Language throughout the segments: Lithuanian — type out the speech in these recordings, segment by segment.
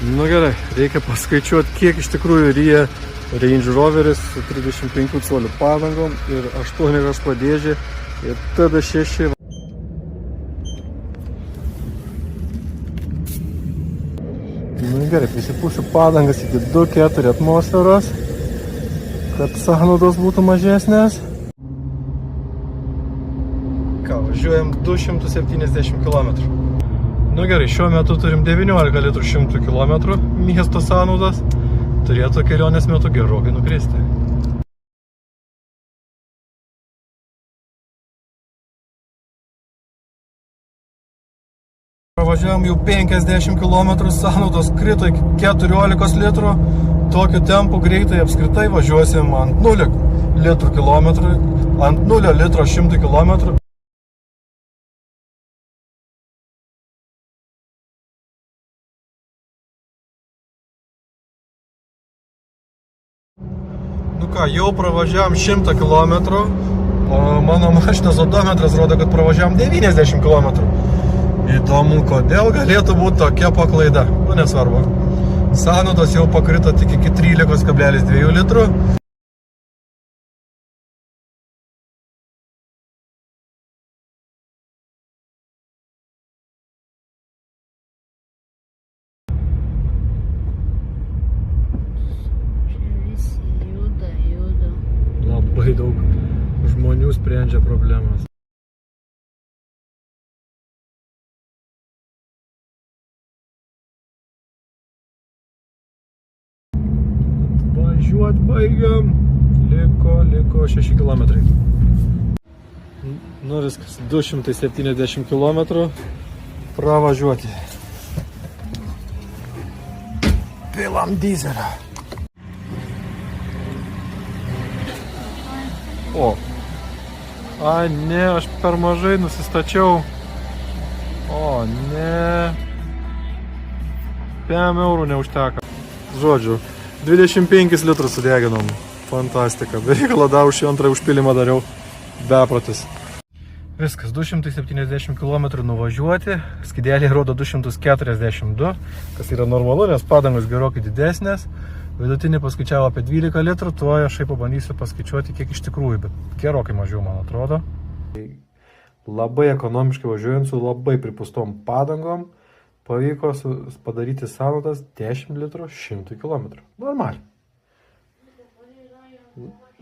Nu gerai, reikia paskaičiuoti, kiek iš tikrųjų ryja Range Roveris su 35 colių padangom ir 8 rašpo dėžė ir tada 6. Nu gerai, prisipūsiu padangas iki 2-4 atmosferos, kad sąnaudos būtų mažesnės. Ką, važiuojam 270 km. Nu gerai, šiuo metu turim 19 litrų 100 km miesto sąnaudas. Turėtų kelionės metu gerokai nukristi. Pravažiavam jau 50 km, sąnaudos krito iki 14 litrų. Tokiu tempu greitai apskritai važiuosim ant 0 litrų kilometrų, ant 0 litro 100 km. Nu ką, jau pravažiavam 100 km, o mano mašinos odometras rodo, kad pravažiavam 90 km. Įdomu, kodėl galėtų būti tokia paklaida. Nu, nesvarbu. Sąnaudos jau pakrito tik iki 13,2 litrų. Labai daug žmonių sprendžia problemas. Važiuot baigiam. Liko 6 km. Nu viskas, 270 km pravažiuoti. Pilam dyzelio. O. Ai, ne, aš per mažai nusistačiau. O, ne. 5 eurų neužteka. Žodžiu, 25 litrus sudeginom. Fantastika. Bereikalo dar už antrą užpilimą dariau. Beprotis. Viskas, 270 km nuvažiuoti. Skydeliai rodo 242, kas yra normalu, nes padangos gerokai didesnės. Vidutinį paskaičiavo apie 12 litrų, tuo aš pabandysiu paskaičiuoti, kiek iš tikrųjų, bet gerokai mažiau, man atrodo. Labai ekonomiškai važiuojant su labai pripustom padangom, pavyko padaryti sąnaudas 10 litrų 100 km.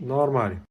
Normaliai.